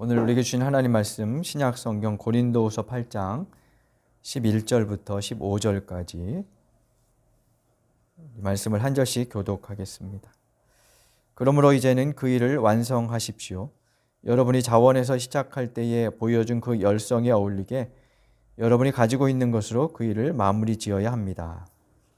오늘 우리에게 주신 하나님 말씀 신약 성경 고린도후서 8장 11절부터 15절까지 이 말씀을 한 절씩 교독하겠습니다. 그러므로 이제는 그 일을 완성하십시오. 여러분이 자원에서 시작할 때에 보여준 그 열성에 어울리게 여러분이 가지고 있는 것으로 그 일을 마무리 지어야 합니다.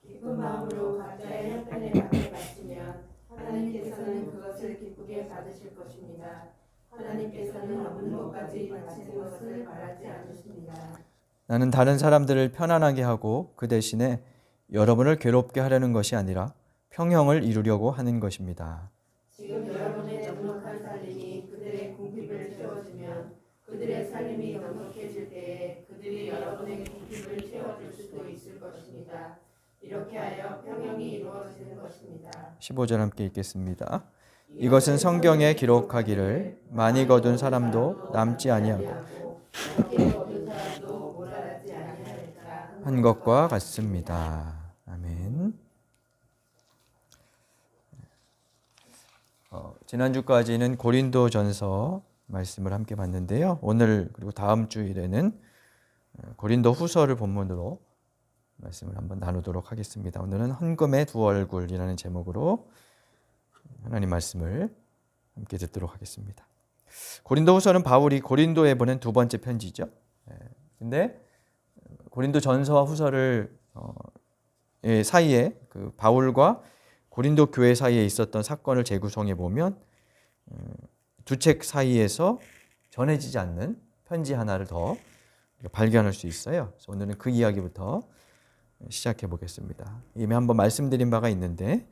기쁜 마음으로 각자의 형편에 맞게 바치면 하나님께서는 그것을 기쁘게 받으실 것입니다. 하나님께서는 없는 것까지 바치는 것을 바라지 않으십니다. 나는 다른 사람들을 편안하게 하고 그 대신에 여러분을 괴롭게 하려는 것이 아니라 평형을 이루려고 하는 것입니다. 지금 여러분의 넉넉한 살림이 그들의 궁핍을 채워주면 그들의 살림이 넉넉해질 때에 그들이 여러분의 궁핍을 채워줄 수도 있을 것입니다. 이렇게 하여 평형이 이루어지는 것입니다. 15절 함께 읽겠습니다. 이것은 성경에 기록하기를 많이 거둔 사람도 남지 아니하고 적게 거둔 사람도 몰아나지 아니하리라 한 것과 같습니다. 아멘. 지난주까지는 고린도전서 말씀을 함께 봤는데요. 오늘 그리고 다음 주일에는 고린도후서를 본문으로 말씀을 한번 나누도록 하겠습니다. 오늘은 헌금의 두 얼굴이라는 제목으로 하나님 말씀을 함께 듣도록 하겠습니다. 고린도후서는 바울이 고린도에 보낸 두 번째 편지죠. 근데 고린도전서와 후서를 사이에 그 바울과 고린도 교회 사이에 있었던 사건을 재구성해 보면 두 책 사이에서 전해지지 않는 편지 하나를 더 발견할 수 있어요. 그래서 오늘은 그 이야기부터 시작해 보겠습니다. 이미 한번 말씀드린 바가 있는데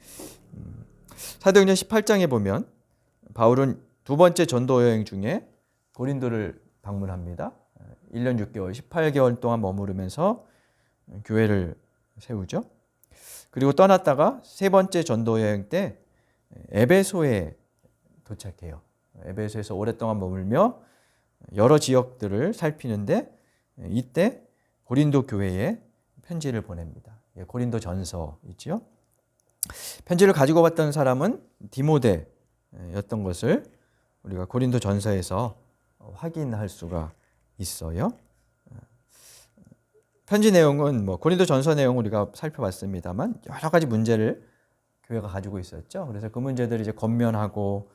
사도행전 18장에 보면 바울은 두 번째 전도 여행 중에 고린도를 방문합니다. 1년 6개월, 18개월 동안 머무르면서 교회를 세우죠. 그리고 떠났다가 세 번째 전도 여행 때 에베소에 도착해요. 에베소에서 오랫동안 머물며 여러 지역들을 살피는데 이때 고린도 교회에 편지를 보냅니다. 고린도 전서 있죠. 편지를 가지고 왔던 사람은 디모데였던 것을 우리가 고린도 전서에서 확인할 수가 있어요. 편지 내용은 고린도 전서 내용 우리가 살펴봤습니다만 여러 가지 문제를 교회가 가지고 있었죠. 그래서 그 문제들을 이제 권면하고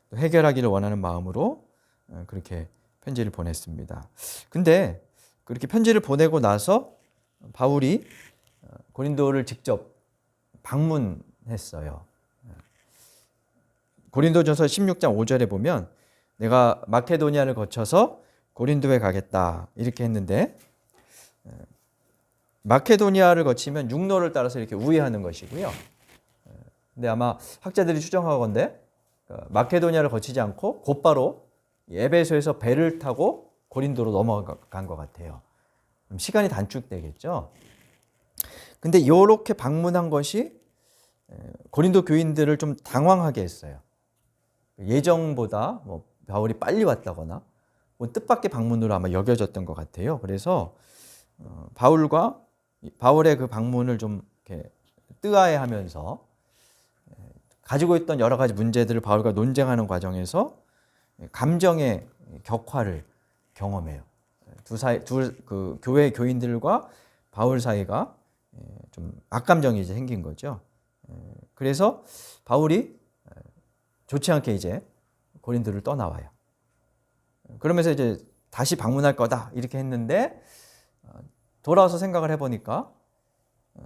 또 해결하기를 원하는 마음으로 그렇게 편지를 보냈습니다. 근데 그렇게 편지를 보내고 나서 바울이 고린도를 직접 방문했어요. 고린도전서 16장 5절에 보면 내가 마케도니아를 거쳐서 고린도에 가겠다 이렇게 했는데 마케도니아를 거치면 육로를 따라서 이렇게 우회하는 것이고요. 근데 아마 학자들이 추정하건대 마케도니아를 거치지 않고 곧바로 에베소에서 배를 타고 고린도로 넘어간 것 같아요. 시간이 단축되겠죠. 근데 이렇게 방문한 것이 고린도 교인들을 좀 당황하게 했어요. 예정보다 바울이 빨리 왔다거나 뜻밖의 방문으로 아마 여겨졌던 것 같아요. 그래서 바울의 그 방문을 좀 이렇게 뜨아해하면서 가지고 있던 여러 가지 문제들을 바울과 논쟁하는 과정에서 감정의 격화를 경험해요. 그 교회 교인들과 바울 사이가 좀 악감정이 이제 생긴 거죠. 그래서 바울이 좋지 않게 이제 고린도를 떠나와요. 그러면서 이제 다시 방문할 거다 이렇게 했는데 돌아와서 생각을 해보니까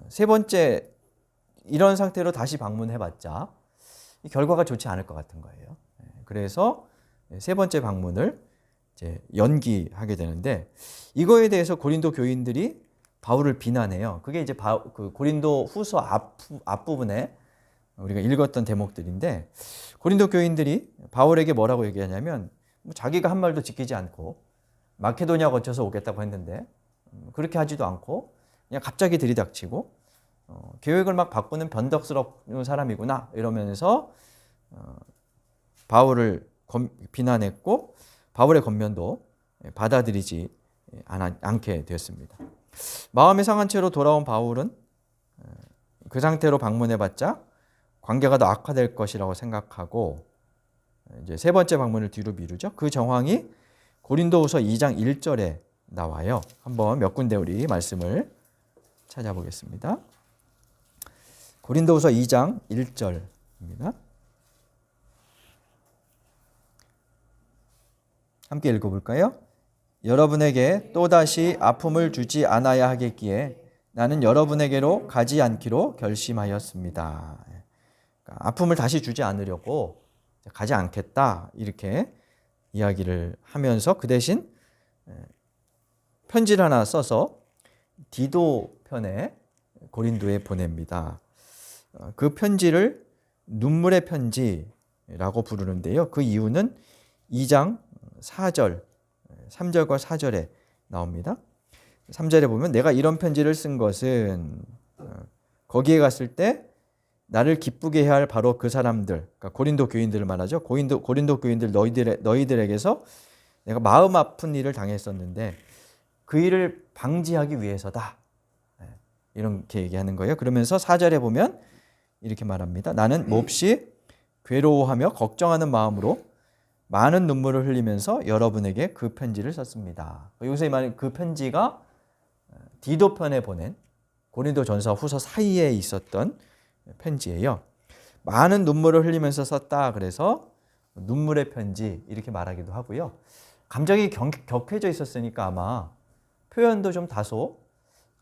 세 번째 이런 상태로 다시 방문해봤자 결과가 좋지 않을 것 같은 거예요. 그래서 세 번째 방문을 이제 연기하게 되는데 이거에 대해서 고린도 교인들이 바울을 비난해요. 그게 이제 그 고린도 후서 앞부분에 우리가 읽었던 대목들인데 고린도 교인들이 바울에게 뭐라고 얘기하냐면 자기가 한 말도 지키지 않고 마케도니아 거쳐서 오겠다고 했는데 그렇게 하지도 않고 그냥 갑자기 들이닥치고 계획을 막 바꾸는 변덕스러운 사람이구나 이러면서 바울을 비난했고 바울의 권면도 받아들이지 않게 되었습니다. 마음이 상한 채로 돌아온 바울은 그 상태로 방문해봤자 관계가 더 악화될 것이라고 생각하고 이제 세 번째 방문을 뒤로 미루죠. 그 정황이 고린도후서 2장 1절에 나와요. 한번 몇 군데 우리 말씀을 찾아보겠습니다. 고린도후서 2장 1절입니다. 함께 읽어볼까요? 여러분에게 또다시 아픔을 주지 않아야 하겠기에 나는 여러분에게로 가지 않기로 결심하였습니다. 그러니까 아픔을 다시 주지 않으려고 가지 않겠다 이렇게 이야기를 하면서 그 대신 편지를 하나 써서 디도 편에 고린도에 보냅니다. 그 편지를 눈물의 편지라고 부르는데요. 그 이유는 2장 4절, 3절과 4절에 나옵니다. 3절에 보면 내가 이런 편지를 쓴 것은 거기에 갔을 때 나를 기쁘게 해야 할 바로 그 사람들, 그러니까 고린도 교인들을 말하죠. 고린도 교인들 너희들에게서 내가 마음 아픈 일을 당했었는데 그 일을 방지하기 위해서다. 이렇게 얘기하는 거예요. 그러면서 4절에 보면 이렇게 말합니다. 나는 몹시 괴로워하며 걱정하는 마음으로 많은 눈물을 흘리면서 여러분에게 그 편지를 썼습니다. 여기서 말하는 그 편지가 디도 편에 보낸 고린도 전서 후서 사이에 있었던 편지예요. 많은 눈물을 흘리면서 썼다. 그래서 눈물의 편지 이렇게 말하기도 하고요. 감정이 격해져 있었으니까 아마 표현도 좀 다소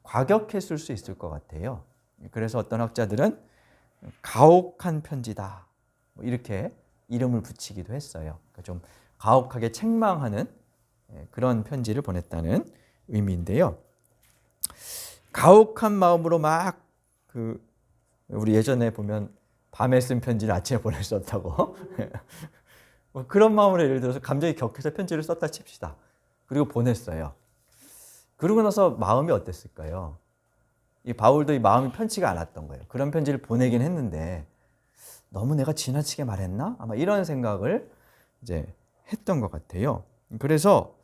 과격했을 수 있을 것 같아요. 그래서 어떤 학자들은 가혹한 편지다 이렇게 이름을 붙이기도 했어요. 그러니까 좀 가혹하게 책망하는 그런 편지를 보냈다는 의미인데요. 가혹한 마음으로 막 우리 예전에 보면 밤에 쓴 편지를 아침에 보낼 수 없다고 뭐 그런 마음으로 예를 들어서 감정이 격해서 편지를 썼다 칩시다. 그리고 보냈어요. 그러고 나서 마음이 어땠을까요? 이 바울도 이 마음이 편치가 않았던 거예요. 그런 편지를 보내긴 했는데 너무 내가 지나치게 말했나? 아마 이런 생각을 이제 했던 것 같아요. 그래서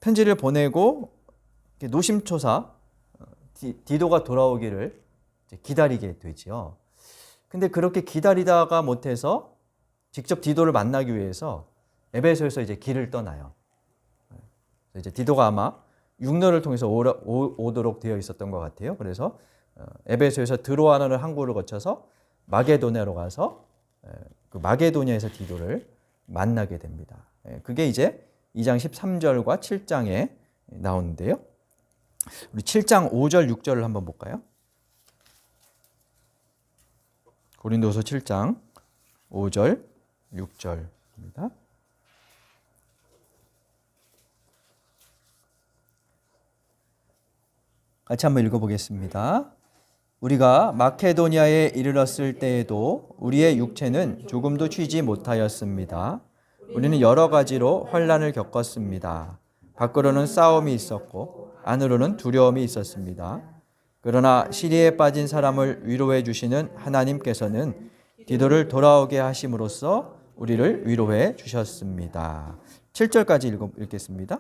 편지를 보내고 노심초사 디도가 돌아오기를 기다리게 되죠. 근데 그렇게 기다리다가 못해서 직접 디도를 만나기 위해서 에베소에서 이제 길을 떠나요. 이제 디도가 아마 육로를 통해서 오도록 되어 있었던 것 같아요. 그래서 에베소에서 드로아라는 항구를 거쳐서 마게도냐로 가서 그 마게도냐에서 디도를 만나게 됩니다. 그게 이제 2장 13절과 7장에 나오는데요. 우리 7장 5절, 6절을 한번 볼까요? 고린도서 7장 5절, 6절입니다. 같이 한번 읽어보겠습니다. 우리가 마케도니아에 이르렀을 때에도 우리의 육체는 조금도 쉬지 못하였습니다. 우리는 여러 가지로 환난을 겪었습니다. 밖으로는 싸움이 있었고 안으로는 두려움이 있었습니다. 그러나 시리에 빠진 사람을 위로해 주시는 하나님께서는 디도를 돌아오게 하심으로써 우리를 위로해 주셨습니다. 7절까지 읽겠습니다.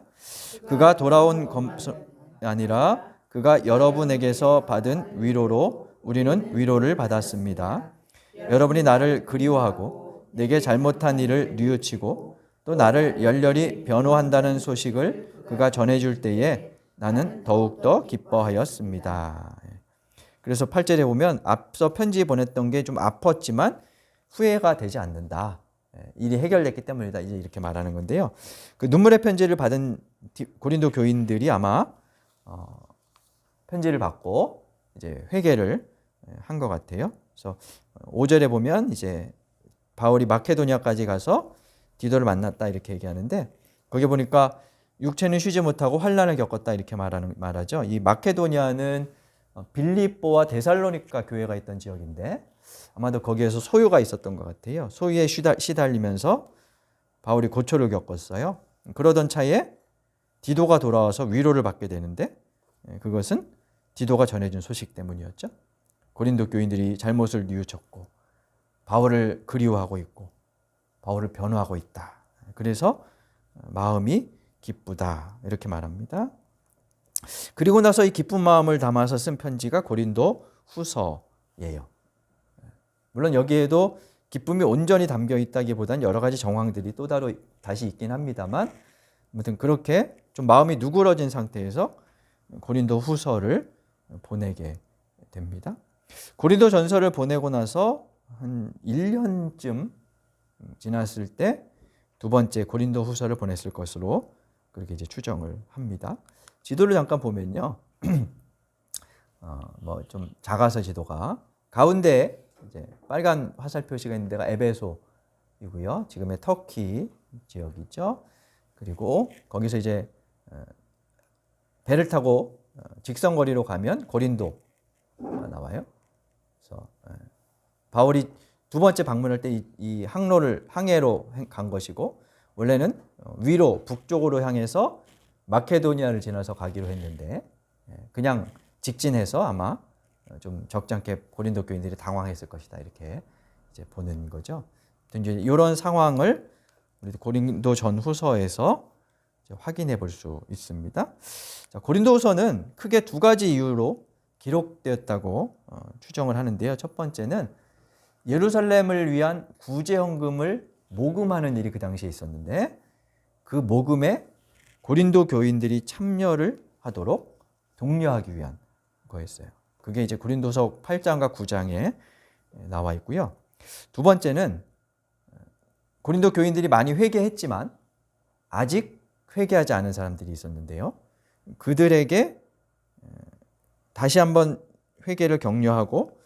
그가 돌아온 것이 아니라 그가 여러분에게서 받은 위로로 우리는 위로를 받았습니다. 여러분이 나를 그리워하고 내게 잘못한 일을 뉘우치고 또 나를 열렬히 변호한다는 소식을 그가 전해줄 때에 나는 더욱더 기뻐하였습니다. 그래서 8절에 보면 앞서 편지 보냈던 게 좀 아팠지만 후회가 되지 않는다. 일이 해결됐기 때문이다. 이제 이렇게 말하는 건데요. 그 눈물의 편지를 받은 고린도 교인들이 아마 편지를 받고 이제 회개를 한 것 같아요. 그래서 5절에 보면 이제 바울이 마케도니아까지 가서 디도를 만났다 이렇게 얘기하는데 거기 보니까 육체는 쉬지 못하고 환난을 겪었다 이렇게 말하죠. 이 마케도니아는 빌립보와 데살로니가 교회가 있던 지역인데 아마도 거기에서 소요가 있었던 것 같아요. 소유에 시달리면서 바울이 고초를 겪었어요. 그러던 차에 디도가 돌아와서 위로를 받게 되는데 그것은 디도가 전해준 소식 때문이었죠. 고린도 교인들이 잘못을 뉘우쳤고 바울을 그리워하고 있고 바울을 변호하고 있다. 그래서 마음이 기쁘다 이렇게 말합니다. 그리고 나서 이 기쁜 마음을 담아서 쓴 편지가 고린도 후서예요. 물론 여기에도 기쁨이 온전히 담겨 있다기보다는 여러 가지 정황들이 또 따로 다시 있긴 합니다만, 아무튼 그렇게 좀 마음이 누그러진 상태에서 고린도 후서를 보내게 됩니다. 고린도 전서를 보내고 나서 한 1년쯤 지났을 때 두 번째 고린도 후서를 보냈을 것으로 그렇게 이제 추정을 합니다. 지도를 잠깐 보면요. 뭐 좀 작아서 지도가 가운데 이제 빨간 화살 표시가 있는 데가 에베소이고요. 지금의 터키 지역이죠. 그리고 거기서 이제 배를 타고 직선거리로 가면 고린도가 나와요. 그래서 바울이 두 번째 방문할 때 이 항해로 간 것이고, 원래는 위로 북쪽으로 향해서 마케도니아를 지나서 가기로 했는데 그냥 직진해서 아마 좀 적잖게 고린도 교인들이 당황했을 것이다, 이렇게 이제 보는 거죠. 이제 이런 상황을 우리 고린도 전후서에서 확인해 볼 수 있습니다. 자, 고린도후서는 크게 두 가지 이유로 기록되었다고 추정을 하는데요. 첫 번째는 예루살렘을 위한 구제헌금을 모금하는 일이 그 당시에 있었는데, 그 모금에 고린도 교인들이 참여를 하도록 독려하기 위한 거였어요. 그게 이제 고린도서 8장과 9장에 나와 있고요. 두 번째는 고린도 교인들이 많이 회개했지만 아직 회개하지 않은 사람들이 있었는데요. 그들에게 다시 한번 회개를 격려하고,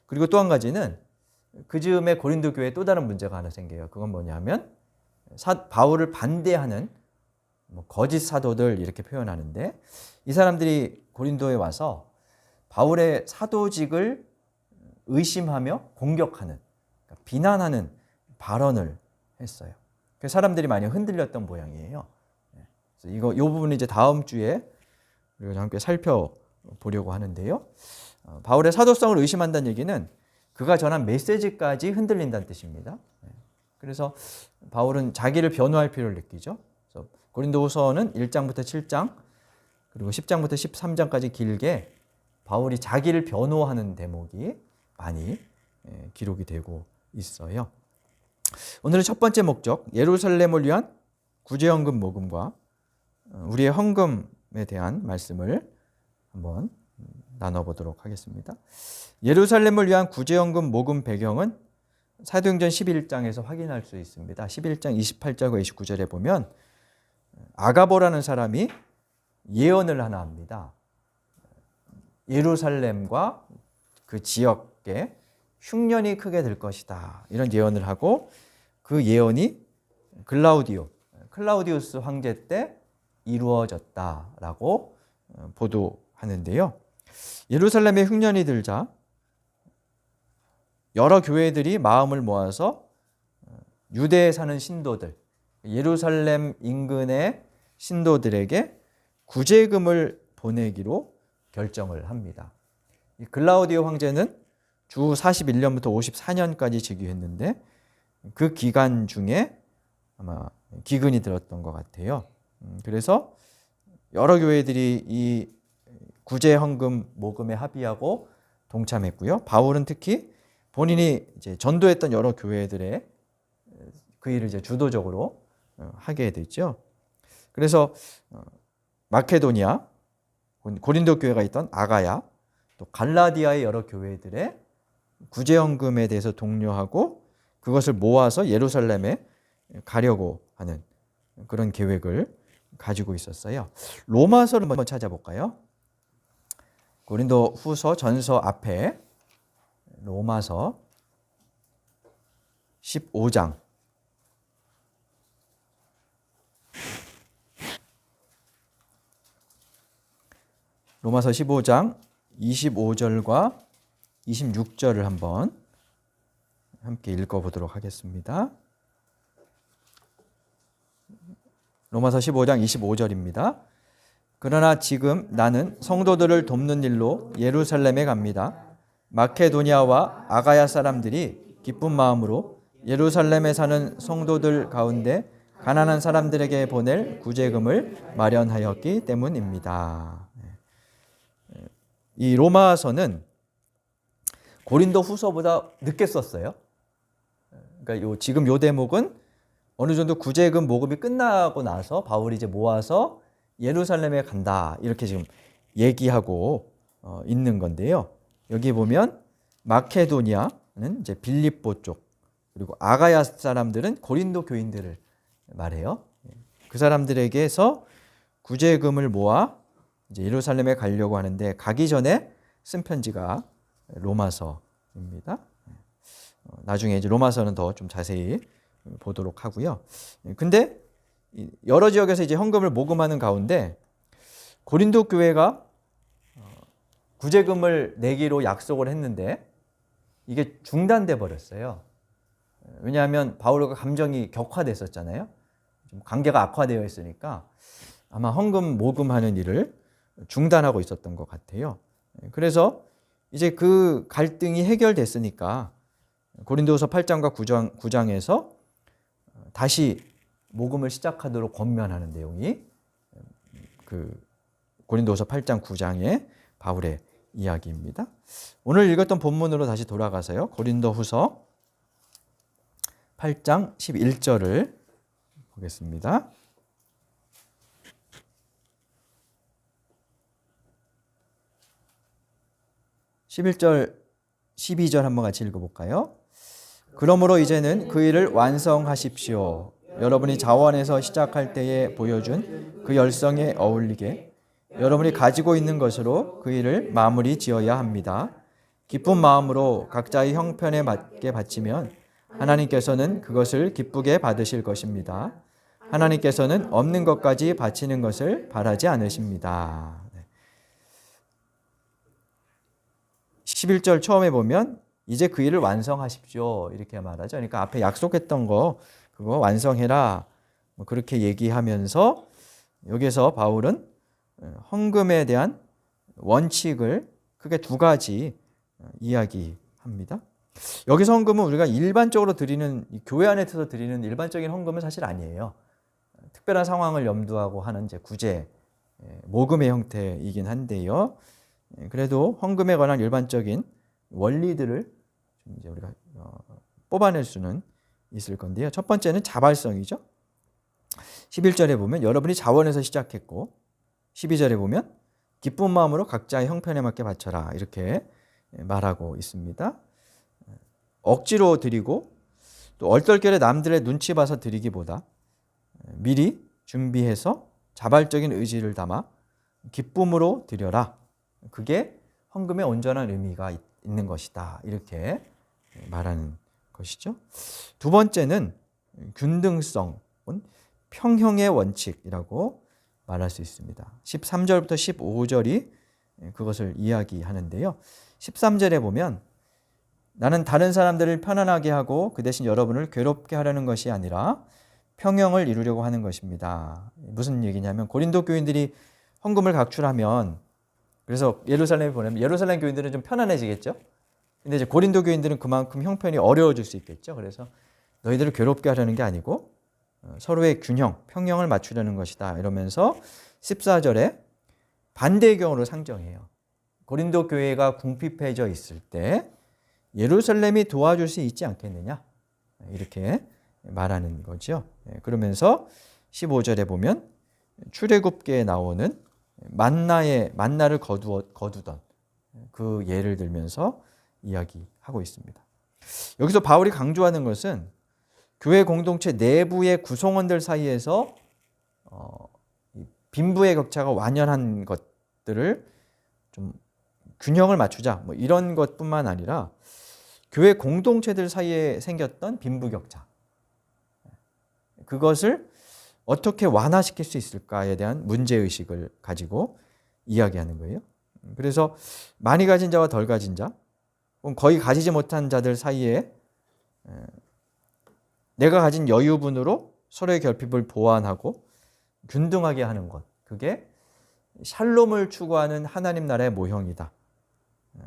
그리고 또 한 가지는 그 즈음에 고린도 교회에 또 다른 문제가 하나 생겨요. 그건 뭐냐면 바울을 반대하는 거짓 사도들, 이렇게 표현하는데, 이 사람들이 고린도에 와서 바울의 사도직을 의심하며 공격하는, 그러니까 비난하는 발언을 했어요. 그래서 사람들이 많이 흔들렸던 모양이에요. 그래서 이 부분은 이제 다음 주에 우리가 함께 살펴보려고 하는데요. 바울의 사도성을 의심한다는 얘기는 그가 전한 메시지까지 흔들린다는 뜻입니다. 그래서 바울은 자기를 변호할 필요를 느끼죠. 그래서 고린도후서는 1장부터 7장 그리고 10장부터 13장까지 길게 바울이 자기를 변호하는 대목이 많이 기록이 되고 있어요. 오늘의 첫 번째 목적, 예루살렘을 위한 구제헌금 모금과 우리의 헌금에 대한 말씀을 한번 나눠보도록 하겠습니다. 예루살렘을 위한 구제헌금 모금 배경은 사도행전 11장에서 확인할 수 있습니다. 11장 28절과 29절에 보면 아가보라는 사람이 예언을 하나 합니다. 예루살렘과 그 지역에 흉년이 크게 될 것이다, 이런 예언을 하고, 그 예언이 클라우디우스 황제 때 이루어졌다라고 보도하는데요. 예루살렘에 흉년이 들자 여러 교회들이 마음을 모아서 유대에 사는 신도들, 예루살렘 인근의 신도들에게 구제금을 보내기로 결정을 합니다. 이 글라우디오 황제는 주 41년부터 54년까지 즉위했는데, 그 기간 중에 아마 기근이 들었던 것 같아요. 그래서 여러 교회들이 이 구제헌금 모금에 합의하고 동참했고요. 바울은 특히 본인이 이제 전도했던 여러 교회들의 그 일을 이제 주도적으로 하게 됐죠. 그래서 마케도니아, 고린도 교회가 있던 아가야, 또 갈라디아의 여러 교회들의 구제헌금에 대해서 독려하고 그것을 모아서 예루살렘에 가려고 하는 그런 계획을 가지고 있었어요. 로마서를 한번 찾아볼까요? 고린도 후서 전서 앞에 로마서 15장 로마서 15장 25절과 26절을 한번 함께 읽어보도록 하겠습니다. 로마서 15장 25절입니다. 그러나 지금 나는 성도들을 돕는 일로 예루살렘에 갑니다. 마케도니아와 아가야 사람들이 기쁜 마음으로 예루살렘에 사는 성도들 가운데 가난한 사람들에게 보낼 구제금을 마련하였기 때문입니다. 이 로마서는 고린도 후서보다 늦게 썼어요. 그러니까 지금 요 대목은 어느 정도 구제금 모금이 끝나고 나서 바울이 이제 모아서 예루살렘에 간다 이렇게 지금 얘기하고 있는 건데요. 여기 보면 마케도니아는 이제 빌립보 쪽, 그리고 아가야 사람들은 고린도 교인들을 말해요. 그 사람들에게서 구제금을 모아 이제 예루살렘에 가려고 하는데 가기 전에 쓴 편지가 로마서입니다. 나중에 이제 로마서는 더 좀 자세히 보도록 하고요. 근데 여러 지역에서 이제 헌금을 모금하는 가운데 고린도 교회가 구제금을 내기로 약속을 했는데 이게 중단돼 버렸어요. 왜냐하면 바울과 감정이 격화됐었잖아요. 좀 관계가 악화되어 있으니까 아마 헌금 모금하는 일을 중단하고 있었던 것 같아요. 그래서 이제 그 갈등이 해결됐으니까 고린도후서 8장과 9장에서 다시 모금을 시작하도록 권면하는 내용이 그 고린도후서 8장 9장의 바울의 이야기입니다. 오늘 읽었던 본문으로 다시 돌아가서요. 고린도후서 8장 11절을 보겠습니다. 11절, 12절 한번 같이 읽어볼까요? 그러므로 이제는 그 일을 완성하십시오. 여러분이 자원에서 시작할 때에 보여준 그 열성에 어울리게 여러분이 가지고 있는 것으로 그 일을 마무리 지어야 합니다. 기쁜 마음으로 각자의 형편에 맞게 바치면 하나님께서는 그것을 기쁘게 받으실 것입니다. 하나님께서는 없는 것까지 바치는 것을 바라지 않으십니다. 11절 처음에 보면 이제 그 일을 완성하십시오 이렇게 말하죠. 그러니까 앞에 약속했던 거 그거 완성해라 뭐 그렇게 얘기하면서 여기서 바울은 헌금에 대한 원칙을 크게 두 가지 이야기합니다. 여기서 헌금은 우리가 일반적으로 드리는 교회 안에서 드리는 일반적인 헌금은 사실 아니에요. 특별한 상황을 염두하고 하는 이제 구제 모금의 형태이긴 한데요. 그래도 헌금에 관한 일반적인 원리들을 좀 이제 우리가 뽑아낼 수는 있을 건데요. 첫 번째는 자발성이죠. 11절에 보면 여러분이 자원에서 시작했고 12절에 보면 기쁜 마음으로 각자의 형편에 맞게 바쳐라 이렇게 말하고 있습니다. 억지로 드리고 또 얼떨결에 남들의 눈치 봐서 드리기보다 미리 준비해서 자발적인 의지를 담아 기쁨으로 드려라. 그게 헌금의 온전한 의미가 있는 것이다. 이렇게 말하는 것이죠. 두 번째는 균등성은 평형의 원칙이라고 말할 수 있습니다. 13절부터 15절이 그것을 이야기하는데요. 13절에 보면 나는 다른 사람들을 편안하게 하고 그 대신 여러분을 괴롭게 하려는 것이 아니라 평형을 이루려고 하는 것입니다. 무슨 얘기냐면 고린도 교인들이 헌금을 각출하면 그래서 예루살렘에 보내면 예루살렘 교인들은 좀 편안해지겠죠. 근데 이제 고린도 교인들은 그만큼 형편이 어려워질 수 있겠죠. 그래서 너희들을 괴롭게 하려는 게 아니고 서로의 균형, 평형을 맞추려는 것이다. 이러면서 14절에 반대의 경우를 상정해요. 고린도 교회가 궁핍해져 있을 때 예루살렘이 도와줄 수 있지 않겠느냐. 이렇게 말하는 거죠. 그러면서 15절에 보면 출애굽기에 나오는 만나를 거두던 그 예를 들면서 이야기하고 있습니다. 여기서 바울이 강조하는 것은 교회 공동체 내부의 구성원들 사이에서 빈부의 격차가 완연한 것들을 좀 균형을 맞추자 뭐 이런 것뿐만 아니라 교회 공동체들 사이에 생겼던 빈부격차 그것을 어떻게 완화시킬 수 있을까에 대한 문제의식을 가지고 이야기하는 거예요. 그래서 많이 가진 자와 덜 가진 자, 거의 가지지 못한 자들 사이에 내가 가진 여유분으로 서로의 결핍을 보완하고 균등하게 하는 것. 그게 샬롬을 추구하는 하나님 나라의 모형이다.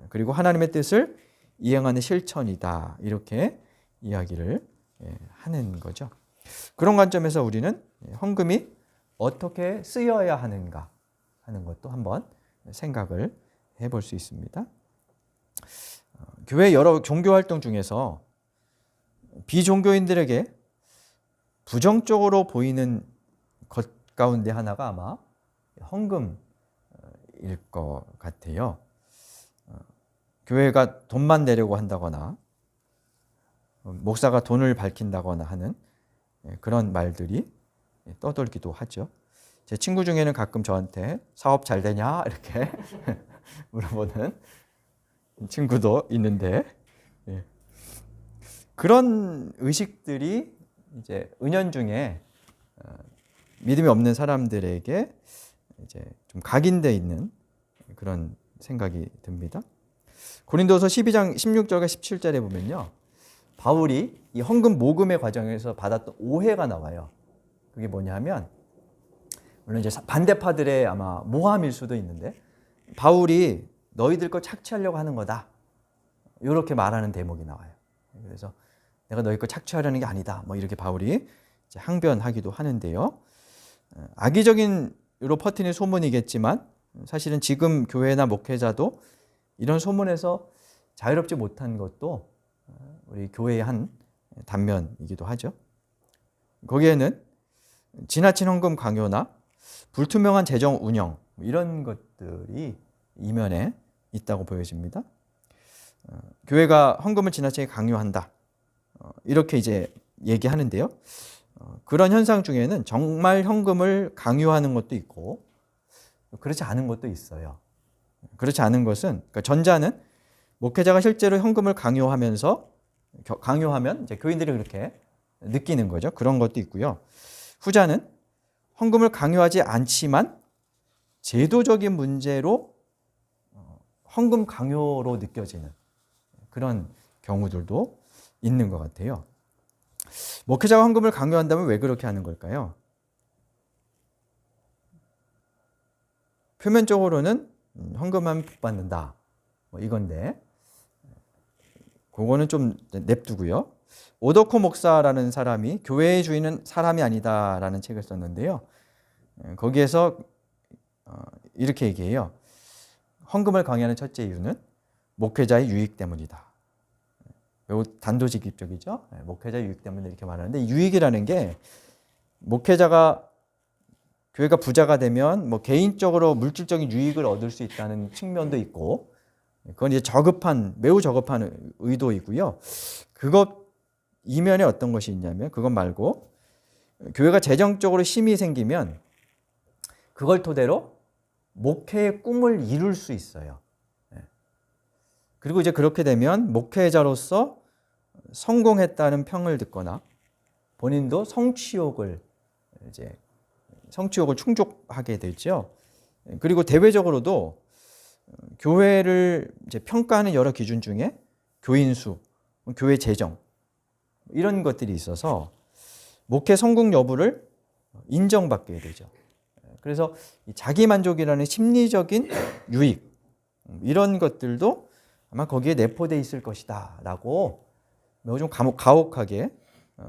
그리고 하나님의 뜻을 이행하는 실천이다. 이렇게 이야기를 하는 거죠. 그런 관점에서 우리는 헌금이 어떻게 쓰여야 하는가 하는 것도 한번 생각을 해볼 수 있습니다. 교회 여러 종교 활동 중에서 비종교인들에게 부정적으로 보이는 것 가운데 하나가 아마 헌금일 것 같아요. 교회가 돈만 내려고 한다거나 목사가 돈을 밝힌다거나 하는 그런 말들이 떠돌기도 하죠. 제 친구 중에는 가끔 저한테 사업 잘 되냐 이렇게 물어보는 친구도 있는데, 그런 의식들이 이제 은연중에 믿음이 없는 사람들에게 이제 좀 각인되어 있는 그런 생각이 듭니다. 고린도서 12장 16절과 17절에 보면요, 바울이 이 헌금 모금의 과정에서 받았던 오해가 나와요. 그게 뭐냐면, 물론 이제 반대파들의 아마 모함일 수도 있는데, 바울이 너희들 거 착취하려고 하는 거다, 이렇게 말하는 대목이 나와요. 그래서 내가 너희 거 착취하려는 게 아니다, 뭐 이렇게 바울이 이제 항변하기도 하는데요. 악의적인 으로 퍼뜨린 소문이겠지만 사실은 지금 교회나 목회자도 이런 소문에서 자유롭지 못한 것도 우리 교회의 한 단면이기도 하죠. 거기에는 지나친 헌금 강요나 불투명한 재정 운영, 이런 것들이 이면에 있다고 보여집니다. 교회가 헌금을 지나치게 강요한다, 이렇게 이제 얘기하는데요. 그런 현상 중에는 정말 현금을 강요하는 것도 있고 그렇지 않은 것도 있어요. 그렇지 않은 것은, 그러니까 전자는 목회자가 실제로 현금을 강요하면 이제 교인들이 그렇게 느끼는 거죠. 그런 것도 있고요. 후자는 헌금을 강요하지 않지만 제도적인 문제로 헌금 강요로 느껴지는 그런 경우들도 있는 것 같아요. 목회자가 헌금을 강요한다면 왜 그렇게 하는 걸까요? 표면적으로는 헌금하면 복 받는다, 뭐 이건데, 그거는 좀 냅두고요. 오더코 목사라는 사람이 교회의 주인은 사람이 아니다라는 책을 썼는데요. 거기에서 이렇게 얘기해요. 헌금을 강요하는 첫째 이유는 목회자의 유익 때문이다. 매우 단도직입적이죠. 목회자 유익 때문에 이렇게 말하는데, 유익이라는 게 목회자가 교회가 부자가 되면 뭐 개인적으로 물질적인 유익을 얻을 수 있다는 측면도 있고, 그건 이제 매우 저급한 의도이고요. 그것 이면에 어떤 것이 있냐면, 그것 말고 교회가 재정적으로 힘이 생기면 그걸 토대로 목회의 꿈을 이룰 수 있어요. 그리고 이제 그렇게 되면 목회자로서 성공했다는 평을 듣거나 본인도 성취욕을 충족하게 되죠. 그리고 대외적으로도 교회를 이제 평가하는 여러 기준 중에 교인 수, 교회 재정, 이런 것들이 있어서 목회 성공 여부를 인정받게 되죠. 그래서 자기 만족이라는 심리적인 유익, 이런 것들도 아마 거기에 내포되어 있을 것이다 라고 매우 좀 가혹하게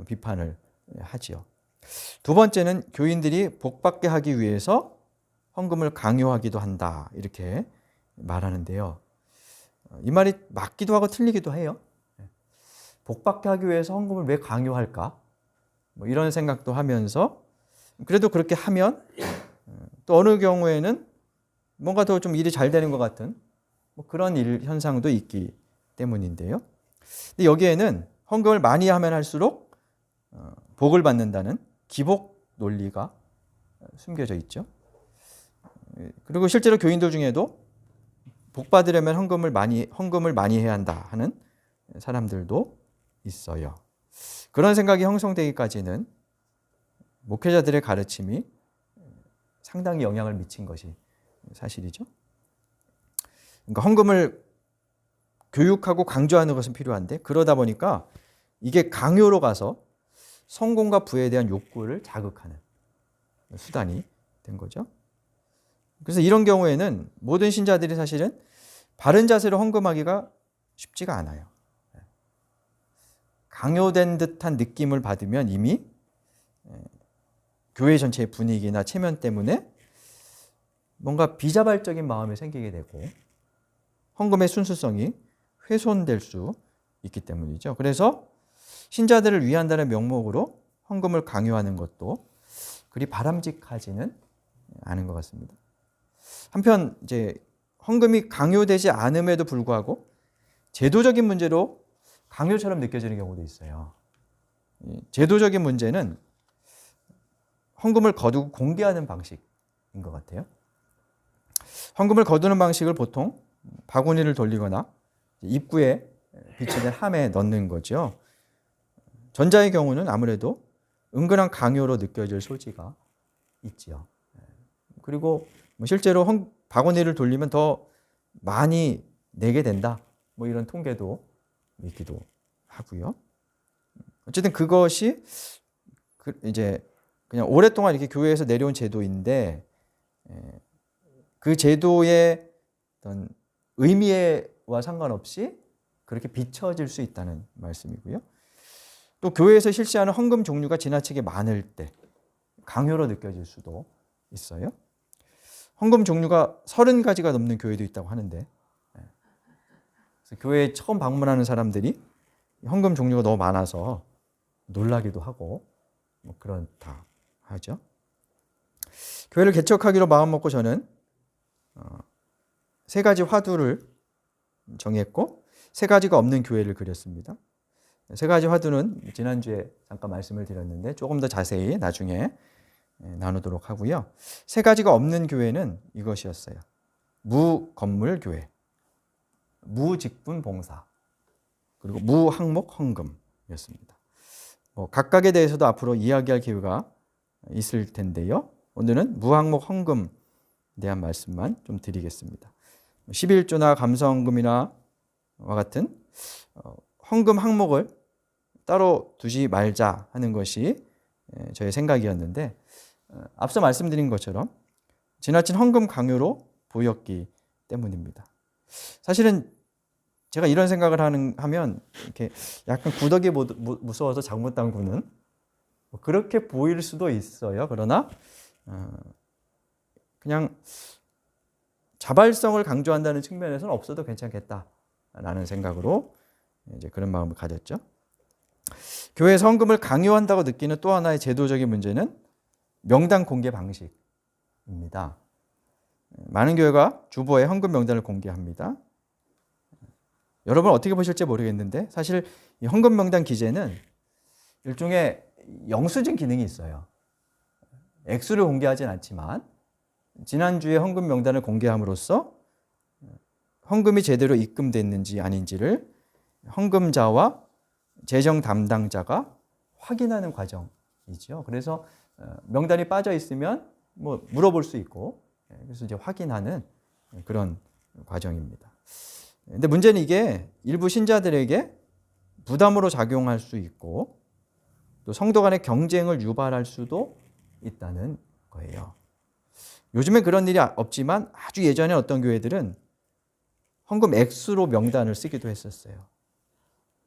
비판을 하지요. 두 번째는 교인들이 복받게 하기 위해서 헌금을 강요하기도 한다, 이렇게 말하는데요. 이 말이 맞기도 하고 틀리기도 해요. 복받게 하기 위해서 헌금을 왜 강요할까? 뭐 이런 생각도 하면서, 그래도 그렇게 하면 또 어느 경우에는 뭔가 더 좀 일이 잘 되는 것 같은 뭐 그런 현상도 있기 때문인데요. 근데 여기에는 헌금을 많이 하면 할수록 복을 받는다는 기복 논리가 숨겨져 있죠. 그리고 실제로 교인들 중에도 복 받으려면 헌금을 많이 해야 한다 하는 사람들도 있어요. 그런 생각이 형성되기까지는 목회자들의 가르침이 상당히 영향을 미친 것이 사실이죠. 그러니까 헌금을 교육하고 강조하는 것은 필요한데, 그러다 보니까 이게 강요로 가서 성공과 부에 대한 욕구를 자극하는 수단이 된 거죠. 그래서 이런 경우에는 모든 신자들이 사실은 바른 자세로 헌금하기가 쉽지가 않아요. 강요된 듯한 느낌을 받으면 이미 교회 전체의 분위기나 체면 때문에 뭔가 비자발적인 마음이 생기게 되고 헌금의 순수성이 훼손될 수 있기 때문이죠. 그래서 신자들을 위한다는 명목으로 헌금을 강요하는 것도 그리 바람직하지는 않은 것 같습니다. 한편 이제 헌금이 강요되지 않음에도 불구하고 제도적인 문제로 강요처럼 느껴지는 경우도 있어요. 제도적인 문제는 헌금을 거두고 공개하는 방식인 것 같아요. 헌금을 거두는 방식을 보통 바구니를 돌리거나 입구에 비치는 함에 넣는 거죠. 전자의 경우는 아무래도 은근한 강요로 느껴질 소지가 있지요. 그리고 실제로 바구니를 돌리면 더 많이 내게 된다. 뭐 이런 통계도 있기도 하고요. 어쨌든 그것이 이제 그냥 오랫동안 이렇게 교회에서 내려온 제도인데 그 제도의 어떤 의미와 상관없이 그렇게 비춰질 수 있다는 말씀이고요. 또 교회에서 실시하는 헌금 종류가 지나치게 많을 때 강요로 느껴질 수도 있어요. 헌금 종류가 30가지가 넘는 교회도 있다고 하는데 그래서 교회에 처음 방문하는 사람들이 헌금 종류가 너무 많아서 놀라기도 하고 뭐 그렇다 하죠. 교회를 개척하기로 마음먹고 저는 3가지 화두를 정했고 3가지가 없는 교회를 그렸습니다. 3가지 화두는 지난주에 잠깐 말씀을 드렸는데 조금 더 자세히 나중에 나누도록 하고요. 3가지가 없는 교회는 이것이었어요. 무건물 교회, 무직분 봉사, 그리고 무항목 헌금이었습니다. 각각에 대해서도 앞으로 이야기할 기회가 있을 텐데요. 오늘은 무항목 헌금에 대한 말씀만 좀 드리겠습니다. 11조나 감사헌금이나 와 같은 헌금 항목을 따로 두지 말자 하는 것이 저의 생각이었는데 앞서 말씀드린 것처럼 지나친 헌금 강요로 보였기 때문입니다. 사실은 제가 이런 생각을 하면 이렇게 약간 구더기 무서워서 잘못 담그는 그렇게 보일 수도 있어요. 그러나 그냥 자발성을 강조한다는 측면에서는 없어도 괜찮겠다라는 생각으로 이제 그런 마음을 가졌죠. 교회에서 헌금을 강요한다고 느끼는 또 하나의 제도적인 문제는 명단 공개 방식입니다. 많은 교회가 주보에 헌금 명단을 공개합니다. 여러분 어떻게 보실지 모르겠는데 사실 이 헌금 명단 기재는 일종의 영수증 기능이 있어요. 액수를 공개하진 않지만 지난주에 헌금 명단을 공개함으로써 헌금이 제대로 입금됐는지 아닌지를 헌금자와 재정 담당자가 확인하는 과정이죠. 그래서 명단이 빠져 있으면 뭐 물어볼 수 있고 그래서 이제 확인하는 그런 과정입니다. 근데 문제는 이게 일부 신자들에게 부담으로 작용할 수 있고 또 성도 간의 경쟁을 유발할 수도 있다는 거예요. 요즘엔 그런 일이 없지만 아주 예전에 어떤 교회들은 헌금 액수로 명단을 쓰기도 했었어요.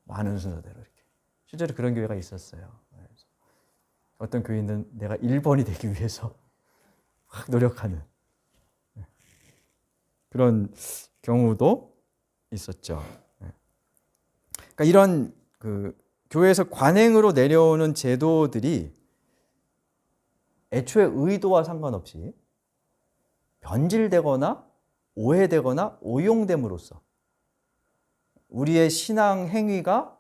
많은 순서대로 이렇게. 실제로 그런 교회가 있었어요. 어떤 교인은 내가 1번이 되기 위해서 확 노력하는 그런 경우도 있었죠. 그러니까 이런 교회에서 관행으로 내려오는 제도들이 애초에 의도와 상관없이 변질되거나 오해되거나 오용됨으로써 우리의 신앙 행위가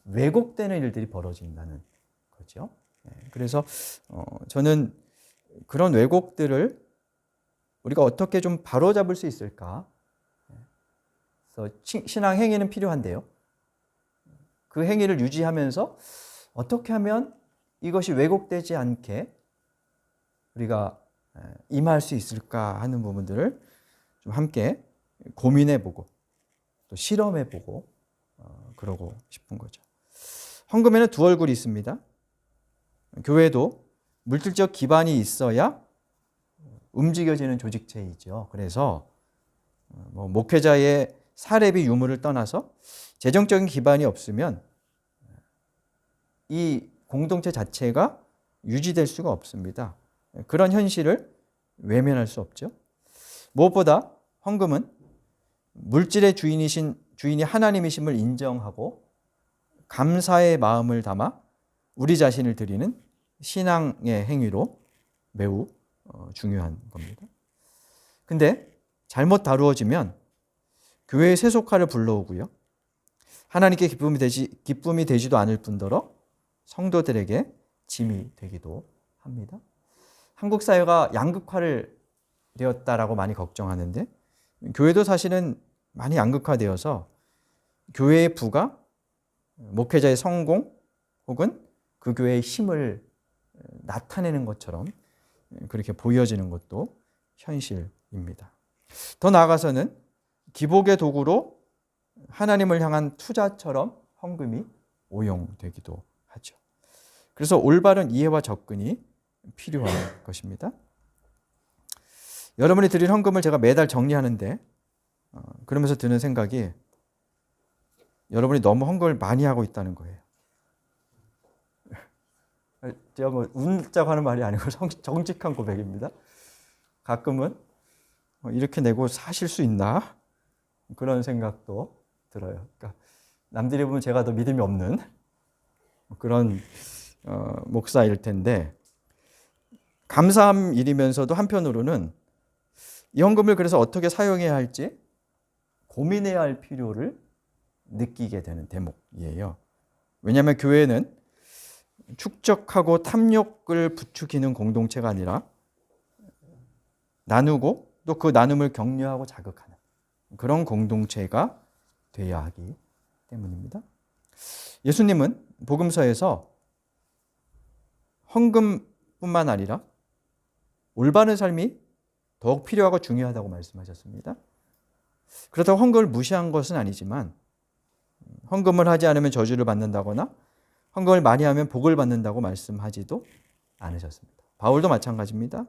왜곡되는 일들이 벌어진다는 거죠. 그래서 저는 그런 왜곡들을 우리가 어떻게 좀 바로잡을 수 있을까? 그래서 신앙 행위는 필요한데요. 그 행위를 유지하면서 어떻게 하면 이것이 왜곡되지 않게 우리가 임할 수 있을까 하는 부분들을 좀 함께 고민해보고 또 실험해보고 그러고 싶은 거죠. 헌금에는 두 얼굴이 있습니다. 교회도 물질적 기반이 있어야 움직여지는 조직체이죠. 그래서 목회자의 사례비 유무를 떠나서 재정적인 기반이 없으면 이 공동체 자체가 유지될 수가 없습니다. 그런 현실을 외면할 수 없죠. 무엇보다 헌금은 물질의 주인이 하나님이심을 인정하고 감사의 마음을 담아 우리 자신을 드리는 신앙의 행위로 매우 중요한 겁니다. 근데 잘못 다루어지면 교회의 세속화를 불러오고요. 하나님께 기쁨이 되지도 않을 뿐더러 성도들에게 짐이 되기도 합니다. 한국 사회가 양극화를 되었다라고 많이 걱정하는데 교회도 사실은 많이 양극화되어서 교회의 부가 목회자의 성공 혹은 그 교회의 힘을 나타내는 것처럼 그렇게 보여지는 것도 현실입니다. 더 나아가서는 기복의 도구로 하나님을 향한 투자처럼 헌금이 오용되기도 하죠. 그래서 올바른 이해와 접근이 필요한 것입니다. 여러분이 드린 헌금을 제가 매달 정리하는데 그러면서 드는 생각이 여러분이 너무 헌금을 많이 하고 있다는 거예요. 제가 뭐 웃자고 하는 말이 아니고 정직한 고백입니다. 가끔은 이렇게 내고 사실 수 있나? 그런 생각도 들어요. 그러니까 남들이 보면 제가 더 믿음이 없는 그런 목사일 텐데 감사한 일이면서도 한편으로는 이 헌금을 그래서 어떻게 사용해야 할지 고민해야 할 필요를 느끼게 되는 대목이에요. 왜냐하면 교회는 축적하고 탐욕을 부추기는 공동체가 아니라 나누고 또 그 나눔을 격려하고 자극하는 그런 공동체가 되어야 하기 때문입니다. 예수님은 복음서에서 헌금뿐만 아니라 올바른 삶이 더욱 필요하고 중요하다고 말씀하셨습니다. 그렇다고 헌금을 무시한 것은 아니지만 헌금을 하지 않으면 저주를 받는다거나 헌금을 많이 하면 복을 받는다고 말씀하지도 않으셨습니다. 바울도 마찬가지입니다.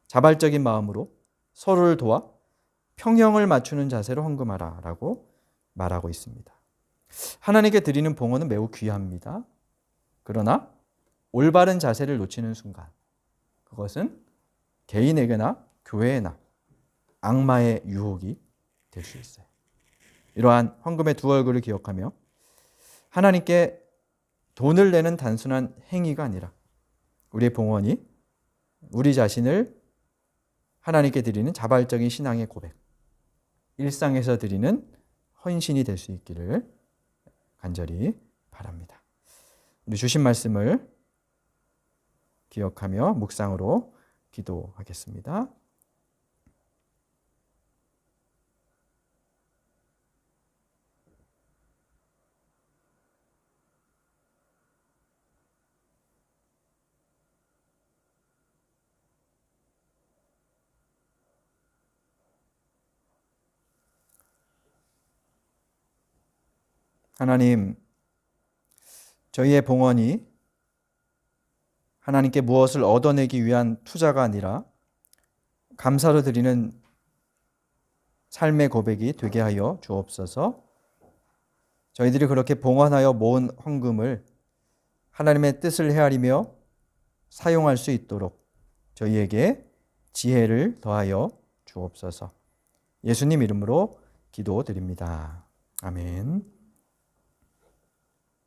자발적인 마음으로 서로를 도와 평형을 맞추는 자세로 헌금하라라고 말하고 있습니다. 하나님께 드리는 봉헌은 매우 귀합니다. 그러나 올바른 자세를 놓치는 순간 그것은 개인에게나 교회에나 악마의 유혹이 될 수 있어요. 이러한 헌금의 두 얼굴을 기억하며 하나님께 돈을 내는 단순한 행위가 아니라 우리의 봉헌이 우리 자신을 하나님께 드리는 자발적인 신앙의 고백, 일상에서 드리는 헌신이 될 수 있기를 간절히 바랍니다. 우리 주신 말씀을 기억하며 묵상으로 기도하겠습니다. 하나님, 저희의 봉헌이 하나님께 무엇을 얻어내기 위한 투자가 아니라 감사로 드리는 삶의 고백이 되게 하여 주옵소서. 저희들이 그렇게 봉헌하여 모은 헌금을 하나님의 뜻을 헤아리며 사용할 수 있도록 저희에게 지혜를 더하여 주옵소서. 예수님 이름으로 기도드립니다. 아멘.